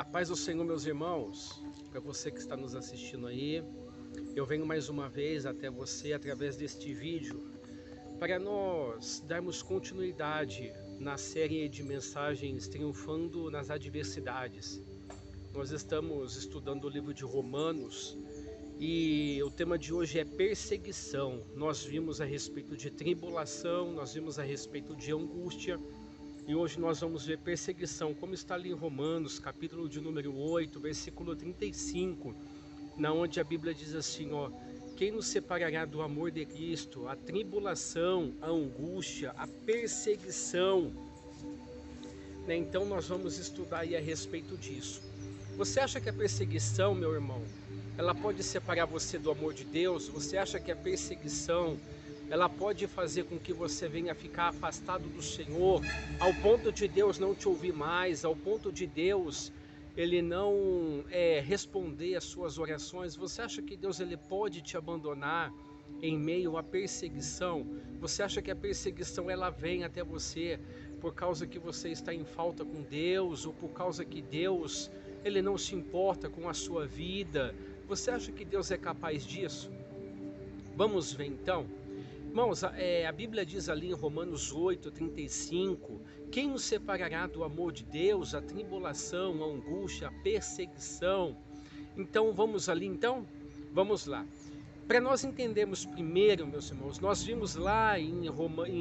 A paz do Senhor, meus irmãos, para você que está nos assistindo aí, eu venho mais uma vez até você através deste vídeo para nós darmos continuidade na série de mensagens Triunfando nas Adversidades. Nós estamos estudando o livro de Romanos e o tema de hoje é perseguição. Nós vimos a respeito de tribulação, nós vimos a respeito de angústia. E hoje nós vamos ver perseguição, como está ali em Romanos, capítulo de número 8, versículo 35, na onde a Bíblia diz assim, ó: quem nos separará do amor de Cristo? A tribulação, a angústia, a perseguição. Então nós vamos estudar aí a respeito disso. Você acha que a perseguição, meu irmão, ela pode separar você do amor de Deus? Você acha que a perseguição ela pode fazer com que você venha ficar afastado do Senhor, ao ponto de Deus não te ouvir mais, ao ponto de Deus ele não responder às suas orações? Você acha que Deus ele pode te abandonar em meio à perseguição? Você acha que a perseguição ela vem até você por causa que você está em falta com Deus, ou por causa que Deus ele não se importa com a sua vida? Você acha que Deus é capaz disso? Vamos ver então. Irmãos, a Bíblia diz ali em Romanos 8, 35, quem nos separará do amor de Deus? A tribulação, a angústia, a perseguição. Então vamos ali então? Vamos lá. Para nós entendermos primeiro, meus irmãos, nós vimos lá em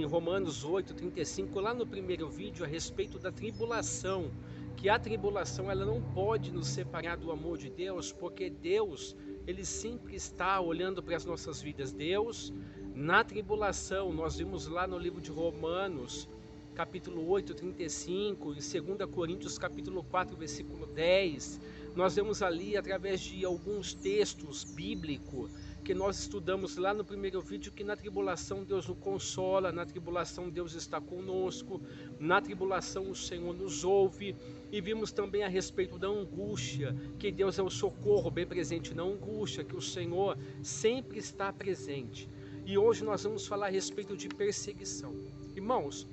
Romanos 8, 35, lá no primeiro vídeo, a respeito da tribulação, que a tribulação ela não pode nos separar do amor de Deus, porque Deus ele sempre está olhando para as nossas vidas. Deus, na tribulação, nós vimos lá no livro de Romanos, capítulo 8, 35, e 2 Coríntios, capítulo 4, versículo 10, nós vemos ali, através de alguns textos bíblicos, que nós estudamos lá no primeiro vídeo, que na tribulação Deus nos consola, na tribulação Deus está conosco, na tribulação o Senhor nos ouve, e vimos também a respeito da angústia, que Deus é o socorro bem presente na angústia, que o Senhor sempre está presente. E hoje nós vamos falar a respeito de perseguição. Irmãos,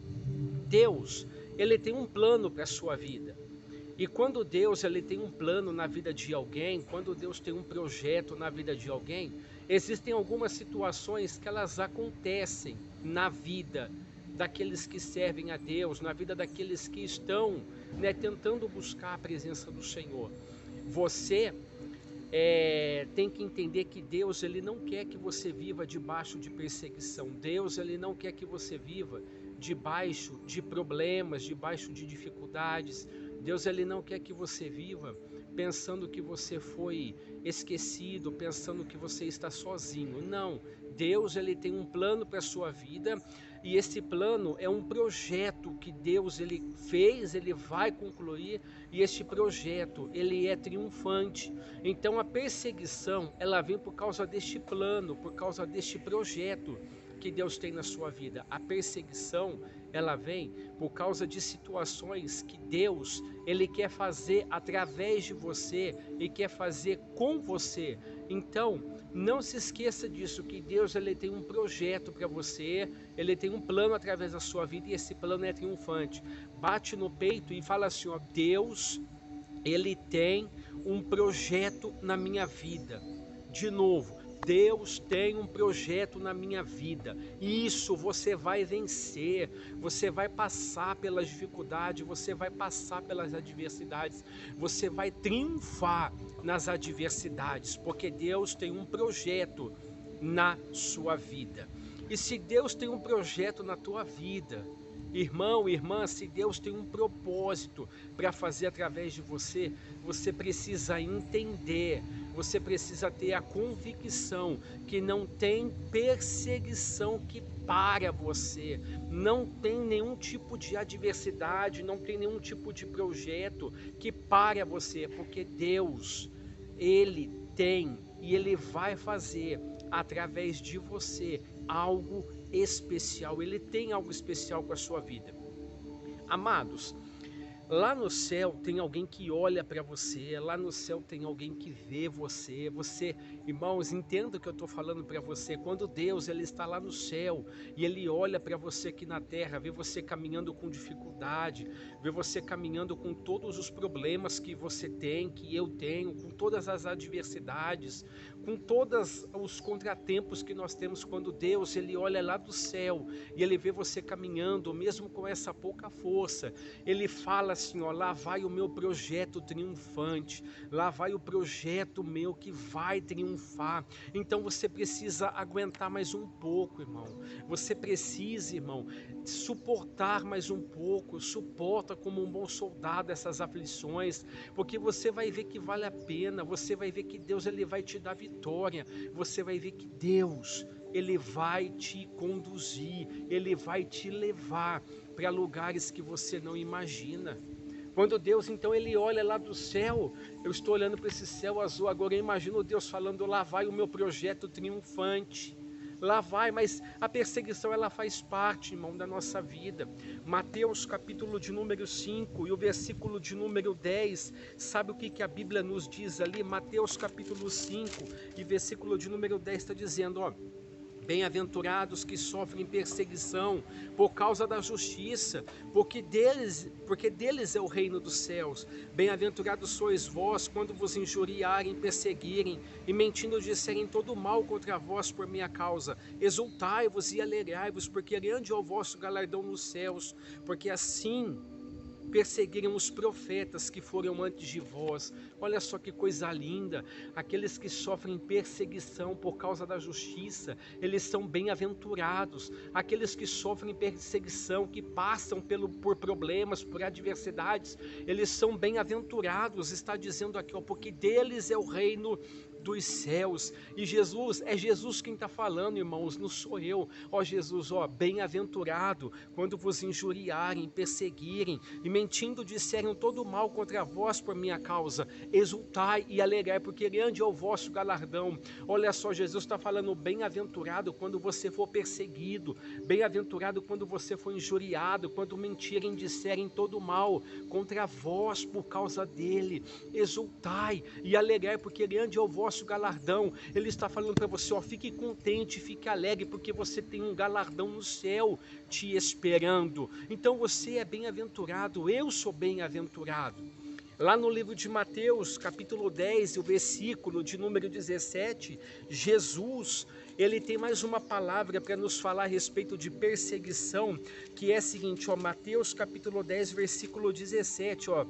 Deus, ele tem um plano para a sua vida. E quando Deus ele tem um plano na vida de alguém, quando Deus tem um projeto na vida de alguém, existem algumas situações que elas acontecem na vida daqueles que servem a Deus, na vida daqueles que estão tentando buscar a presença do Senhor. Você tem que entender que Deus ele não quer que você viva debaixo de perseguição. Deus ele não quer que você viva debaixo de problemas, debaixo de dificuldades. Deus ele não quer que você viva pensando que você foi esquecido, pensando que você está sozinho. Não, Deus ele tem um plano para a sua vida, e esse plano é um projeto que Deus ele fez, ele vai concluir, e este projeto ele é triunfante. Então a perseguição ela vem por causa deste plano, por causa deste projeto que Deus tem na sua vida. A perseguição ela vem por causa de situações que Deus ele quer fazer através de você e quer fazer com você. Então não se esqueça disso, que Deus ele tem um projeto para você, ele tem um plano através da sua vida, e esse plano é triunfante. Bate no peito e fala assim, ó: Deus ele tem um projeto na minha vida. De novo, Deus tem um projeto na minha vida. Isso você vai vencer, você vai passar pelas dificuldades, você vai passar pelas adversidades, você vai triunfar nas adversidades, porque Deus tem um projeto na sua vida. E se Deus tem um projeto na tua vida, irmão, irmã, se Deus tem um propósito para fazer através de você, você precisa entender, você precisa ter a convicção que não tem perseguição que para você, não tem nenhum tipo de adversidade, não tem nenhum tipo de projeto que pare você, porque Deus, ele tem e ele vai fazer através de você algo especial. Ele tem algo especial com a sua vida. Amados, Lá no céu tem alguém que olha para você, lá no céu tem alguém que vê você. Você, irmãos, entenda o que eu estou falando para você. Quando Deus ele está lá no céu e ele olha para você aqui na terra, vê você caminhando com dificuldade, vê você caminhando com todos os problemas que você tem, que eu tenho, com todas as adversidades, com todos os contratempos que nós temos. Quando Deus ele olha lá do céu e ele vê você caminhando, mesmo com essa pouca força, ele fala assim, ó, lá vai o meu projeto triunfante, lá vai o projeto meu que vai triunfar. Então você precisa aguentar mais um pouco, irmão. Você precisa, irmão, suportar mais um pouco. Suporta como um bom soldado essas aflições, porque você vai ver que vale a pena. Você vai ver que Deus ele vai te dar vitória. Você vai ver que Deus ele vai te conduzir, ele vai te levar para lugares que você não imagina. Quando Deus então ele olha lá do céu, eu estou olhando para esse céu azul agora, eu imagino Deus falando, lá vai o meu projeto triunfante. Lá vai, mas a perseguição ela faz parte, irmão, da nossa vida. Mateus capítulo de número 5 e o versículo de número 10, sabe o que a Bíblia nos diz ali? Mateus capítulo 5 e versículo de número 10 está dizendo, ó: bem-aventurados que sofrem perseguição por causa da justiça, porque deles é o reino dos céus. Bem-aventurados sois vós quando vos injuriarem, perseguirem e mentindo disserem todo mal contra vós por minha causa. Exultai-vos e alegrai-vos, porque grande é o vosso galardão nos céus, porque assim perseguiram os profetas que foram antes de vós. Olha só que coisa linda. Aqueles que sofrem perseguição por causa da justiça, eles são bem-aventurados. Aqueles que sofrem perseguição, que passam por problemas, por adversidades, eles são bem-aventurados. Está dizendo aqui, ó, porque deles é o reino dos céus. E Jesus, é Jesus quem está falando, irmãos, não sou eu. Ó Jesus, ó, bem-aventurado quando vos injuriarem, perseguirem e mentindo disserem todo mal contra vós por minha causa. Exultai e alegrai, porque grande é o vosso galardão. Olha só, Jesus está falando, bem-aventurado quando você for perseguido, bem-aventurado quando você for injuriado, quando mentirem disserem todo mal contra vós por causa dele. Exultai e alegrai, porque grande é o vosso galardão. Ele está falando para você, ó, fique contente, fique alegre, porque você tem um galardão no céu te esperando. Então você é bem-aventurado, eu sou bem-aventurado. Lá no livro de Mateus, capítulo 10, o versículo de número 17, Jesus, ele tem mais uma palavra para nos falar a respeito de perseguição, que é a seguinte, ó, Mateus capítulo 10, versículo 17, ó: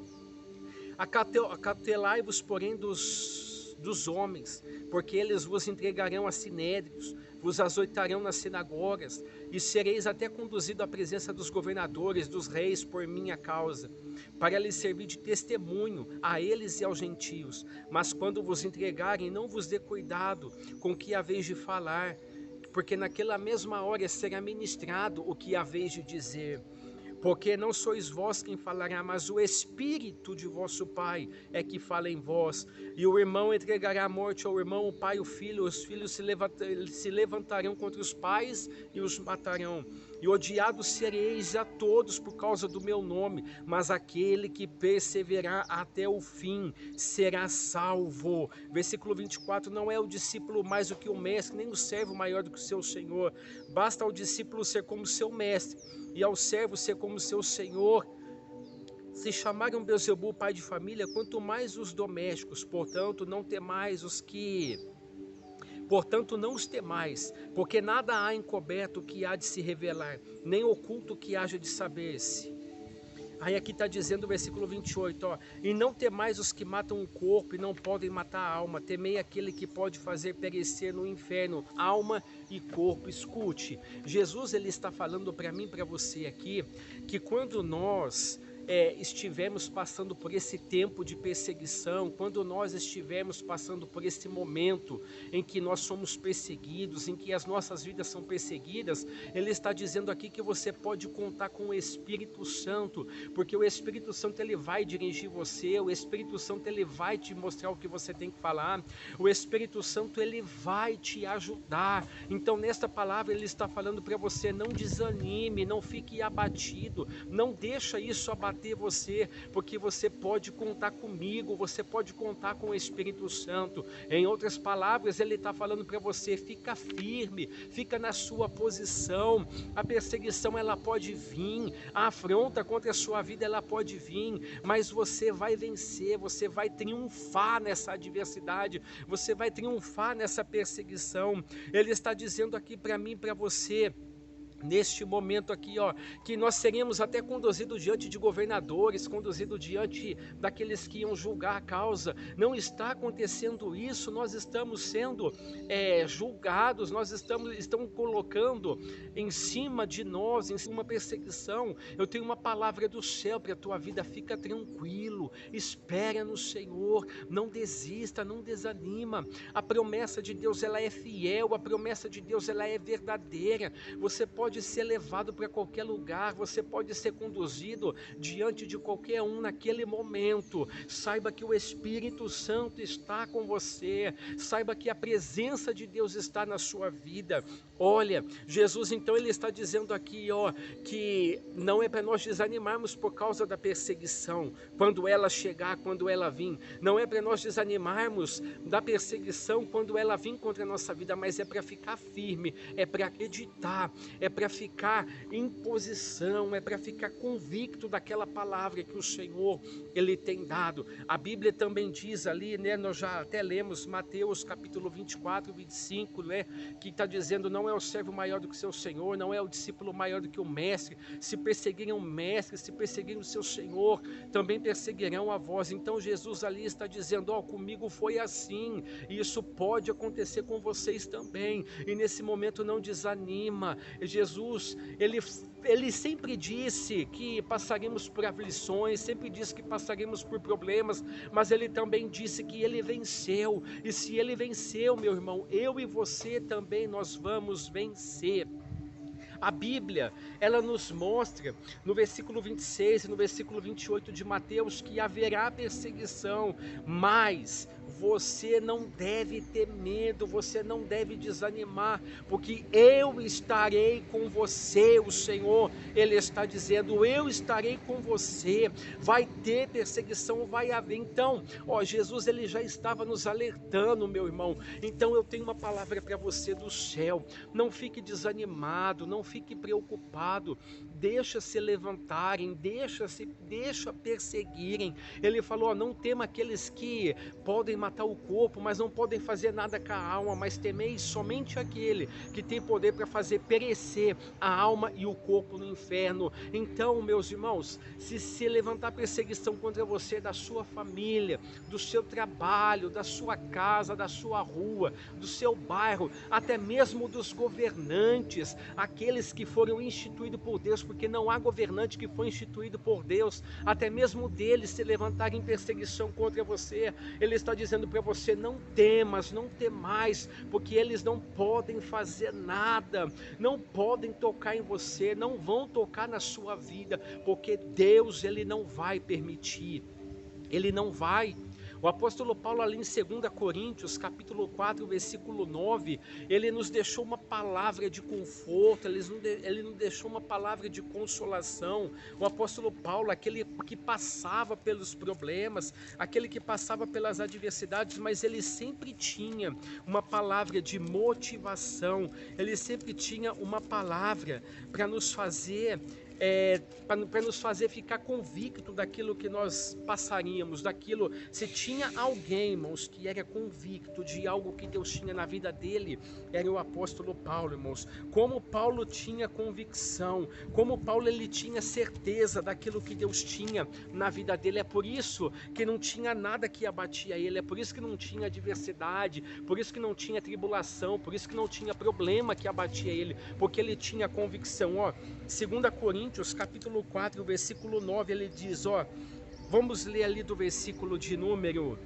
acautelai-vos, porém, dos homens, porque eles vos entregarão a sinédrios, vos açoitarão nas sinagogas, e sereis até conduzido à presença dos governadores, dos reis, por minha causa, para lhes servir de testemunho a eles e aos gentios. Mas quando vos entregarem, não vos dê cuidado com o que haveis de falar, porque naquela mesma hora será ministrado o que haveis de dizer. Porque não sois vós quem falará, mas o Espírito de vosso Pai é que fala em vós. E o irmão entregará a morte ao irmão, o pai o filho, os filhos se levantarão contra os pais e os matarão. E odiados sereis a todos por causa do meu nome, mas aquele que perseverar até o fim será salvo. Versículo 24, não é o discípulo mais do que o mestre, nem o servo maior do que o seu senhor. Basta ao discípulo ser como seu mestre, e ao servo ser como seu senhor. Se chamaram Beelzebul pai de família, quanto mais os domésticos. Portanto, não os temais, porque nada há encoberto que há de se revelar, nem oculto que haja de saber-se. Aí aqui está dizendo o versículo 28, ó: e não temais os que matam o corpo e não podem matar a alma, temei aquele que pode fazer perecer no inferno alma e corpo. Escute, Jesus ele está falando para mim, para você aqui, que quando nós estivermos passando por esse tempo de perseguição, quando nós estivermos passando por esse momento em que nós somos perseguidos, em que as nossas vidas são perseguidas, ele está dizendo aqui que você pode contar com o Espírito Santo, porque o Espírito Santo ele vai dirigir você, o Espírito Santo ele vai te mostrar o que você tem que falar, o Espírito Santo ele vai te ajudar. Então nesta palavra ele está falando para você, não desanime, não fique abatido, não deixa isso abater abater você, porque você pode contar comigo, você pode contar com o Espírito Santo. Em outras palavras, ele está falando para você: fica firme, fica na sua posição. A perseguição ela pode vir, a afronta contra a sua vida ela pode vir, mas você vai vencer, você vai triunfar nessa adversidade, você vai triunfar nessa perseguição. Ele está dizendo aqui para mim, para você, neste momento aqui, ó, que nós seremos até conduzidos diante de governadores, conduzidos diante daqueles que iam julgar a causa. Não está acontecendo isso, nós estamos sendo julgados, estão colocando em cima de nós, em cima uma perseguição. Eu tenho uma palavra do céu para a tua vida: fica tranquilo, espera no Senhor, não desista, não desanima. A promessa de Deus ela é fiel, a promessa de Deus ela é verdadeira. Você pode ser levado para qualquer lugar, você pode ser conduzido diante de qualquer um naquele momento. Saiba que o Espírito Santo está com você, saiba que a presença de Deus está na sua vida. Olha, Jesus então ele está dizendo aqui, ó, que não é para nós desanimarmos por causa da perseguição, quando ela chegar, quando ela vir. Não é para nós desanimarmos da perseguição quando ela vir contra a nossa vida, mas é para ficar firme, é para acreditar, é para ficar em posição, é para ficar convicto daquela palavra que o Senhor ele tem dado. A Bíblia também diz ali, né, nós já até lemos Mateus capítulo 24, 25, né, que está dizendo: não é o servo maior do que seu Senhor, não é o discípulo maior do que o mestre. Se perseguirem o mestre, se perseguirem o seu Senhor, também perseguirão a vós. Então Jesus ali está dizendo: ó, comigo foi assim, e isso pode acontecer com vocês também. E nesse momento não desanima. Jesus, ele sempre disse que passaríamos por aflições, sempre disse que passaríamos por problemas, mas ele também disse que ele venceu. E se ele venceu, meu irmão, eu e você também nós vamos vencer. A Bíblia, ela nos mostra no versículo 26 e no versículo 28 de Mateus que haverá perseguição, mas você não deve ter medo, você não deve desanimar, porque eu estarei com você. O Senhor, Ele está dizendo: eu estarei com você. Vai ter perseguição, vai haver. Então, ó, Jesus ele já estava nos alertando, meu irmão. Então eu tenho uma palavra para você do céu: não fique desanimado, não fique preocupado, deixa se levantarem, deixa perseguirem. Ele falou: ó, não tema aqueles que podem matar o corpo, mas não podem fazer nada com a alma, mas temeis somente aquele que tem poder para fazer perecer a alma e o corpo no inferno. Então, meus irmãos, se levantar perseguição contra você, da sua família, do seu trabalho, da sua casa, da sua rua, do seu bairro, até mesmo dos governantes, aqueles que foram instituídos por Deus, porque não há governante que foi instituído por Deus, até mesmo deles se levantarem perseguição contra você, ele está dizendo para você: não temas, não temais, porque eles não podem fazer nada, não podem tocar em você, não vão tocar na sua vida, porque Deus ele não vai permitir, ele não vai. O apóstolo Paulo ali em 2 Coríntios, capítulo 4, versículo 9, ele nos deixou uma palavra de conforto, ele nos deixou uma palavra de consolação. O apóstolo Paulo, aquele que passava pelos problemas, aquele que passava pelas adversidades, mas ele sempre tinha uma palavra de motivação, ele sempre tinha uma palavra para nos fazer para nos fazer ficar convicto daquilo que nós passaríamos, daquilo. Se tinha alguém, irmãos, que era convicto de algo que Deus tinha na vida dele, era o apóstolo Paulo, irmãos. Como Paulo tinha convicção, como Paulo ele tinha certeza daquilo que Deus tinha na vida dele. É por isso que não tinha nada que abatia ele, é por isso que não tinha adversidade, por isso que não tinha tribulação, por isso que não tinha problema que abatia ele, porque ele tinha convicção. Ó, 2 Coríntios, capítulo 4, versículo 9, ele diz, ó, vamos ler ali do versículo de número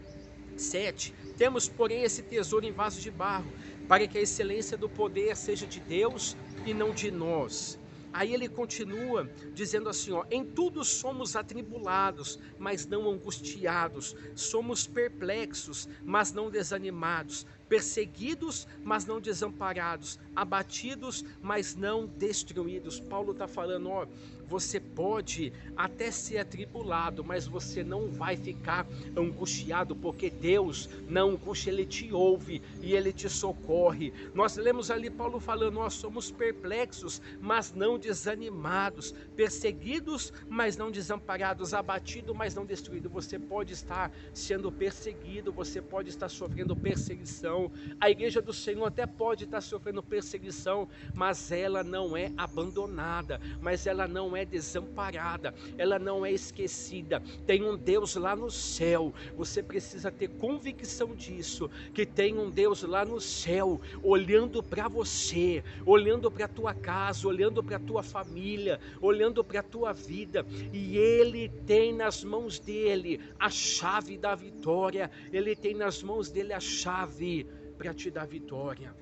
7. Temos, porém, esse tesouro em vaso de barro, para que a excelência do poder seja de Deus e não de nós. Aí ele continua dizendo assim, ó, em tudo somos atribulados, mas não angustiados, somos perplexos, mas não desanimados, perseguidos, mas não desamparados, abatidos, mas não destruídos. Paulo está falando, ó, você pode até ser atribulado, mas você não vai ficar angustiado, porque Deus na angústia Ele te ouve e Ele te socorre. Nós lemos ali Paulo falando, nós somos perplexos, mas não desanimados, perseguidos, mas não desamparados, abatidos, mas não destruídos. Você pode estar sendo perseguido, você pode estar sofrendo perseguição, a igreja do Senhor até pode estar sofrendo perseguição, mas ela não é abandonada, mas ela não é desamparada, ela não é esquecida. Tem um Deus lá no céu, você precisa ter convicção disso, que tem um Deus lá no céu, olhando para você, olhando para a tua casa, olhando para a tua família, olhando para a tua vida, e Ele tem nas mãos dele a chave da vitória, Ele tem nas mãos dele a chave para te dar vitória.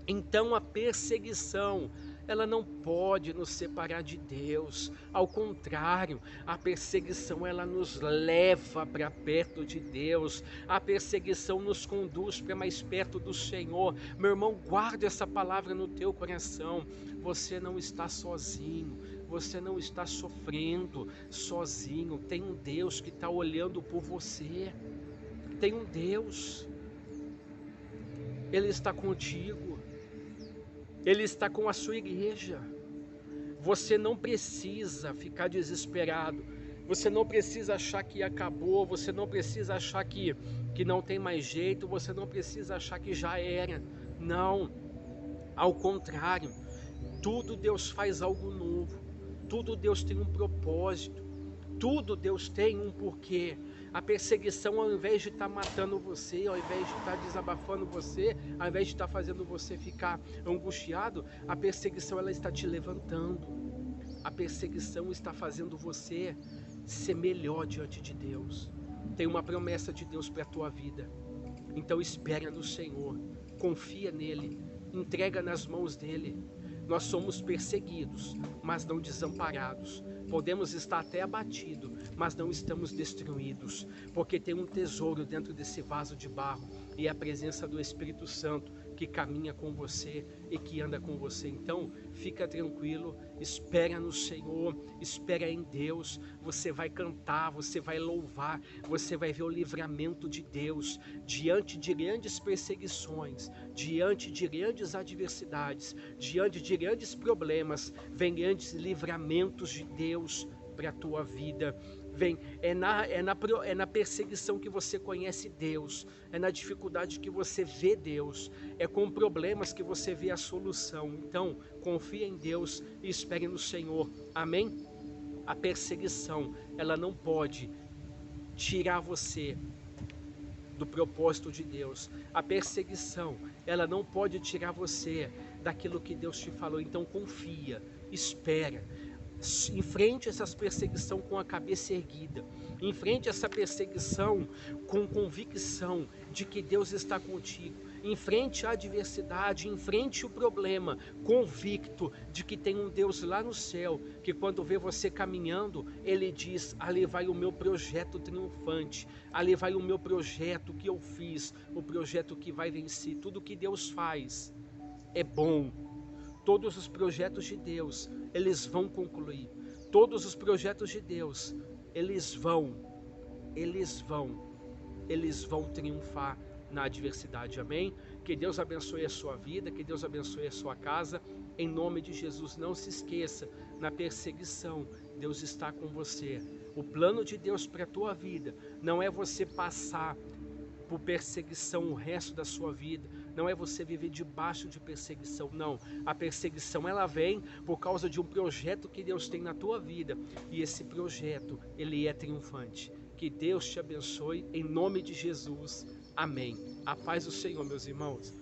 Então a perseguição, ela não pode nos separar de Deus, ao contrário, a perseguição ela nos leva para perto de Deus, a perseguição nos conduz para mais perto do Senhor. Meu irmão, guarde essa palavra no teu coração, você não está sozinho, você não está sofrendo sozinho, tem um Deus que está olhando por você, tem um Deus, Ele está contigo, Ele está com a sua igreja. Você não precisa ficar desesperado, você não precisa achar que acabou, você não precisa achar que não tem mais jeito, você não precisa achar que já era. Não, ao contrário, tudo Deus faz algo novo, tudo Deus tem um propósito, tudo Deus tem um porquê. A perseguição, ao invés de estar matando você, ao invés de estar desabafando você, ao invés de estar fazendo você ficar angustiado, a perseguição ela está te levantando. A perseguição está fazendo você ser melhor diante de Deus. Tem uma promessa de Deus para a tua vida. Então espera no Senhor, confia nele, entrega nas mãos dele. Nós somos perseguidos, mas não desamparados. Podemos estar até abatidos, mas não estamos destruídos, porque tem um tesouro dentro desse vaso de barro, e é a presença do Espírito Santo que caminha com você e que anda com você. Então, fica tranquilo, espera no Senhor, espera em Deus, você vai cantar, você vai louvar, você vai ver o livramento de Deus, diante de grandes perseguições, diante de grandes adversidades, diante de grandes problemas, vem grandes livramentos de Deus para a tua vida. Vem, é na perseguição que você conhece Deus, é na dificuldade que você vê Deus, é com problemas que você vê a solução. Então, confia em Deus e espere no Senhor, amém? A perseguição, ela não pode tirar você do propósito de Deus. A perseguição, ela não pode tirar você daquilo que Deus te falou. Então, confia, espera. Enfrente essa perseguição com a cabeça erguida, enfrente essa perseguição com convicção de que Deus está contigo, enfrente a adversidade, enfrente o problema, convicto de que tem um Deus lá no céu, que quando vê você caminhando, Ele diz, ali vai o meu projeto triunfante, ali vai o meu projeto que eu fiz, o projeto que vai vencer. Tudo que Deus faz é bom. Todos os projetos de Deus, eles vão concluir. Todos os projetos de Deus, eles vão triunfar na adversidade, amém? Que Deus abençoe a sua vida, que Deus abençoe a sua casa, em nome de Jesus. Não se esqueça, na perseguição, Deus está com você. O plano de Deus para a tua vida não é você passar por perseguição o resto da sua vida, não é você viver debaixo de perseguição, não. A perseguição ela vem por causa de um projeto que Deus tem na tua vida, e esse projeto, ele é triunfante. Que Deus te abençoe, em nome de Jesus, amém. A paz do Senhor, meus irmãos.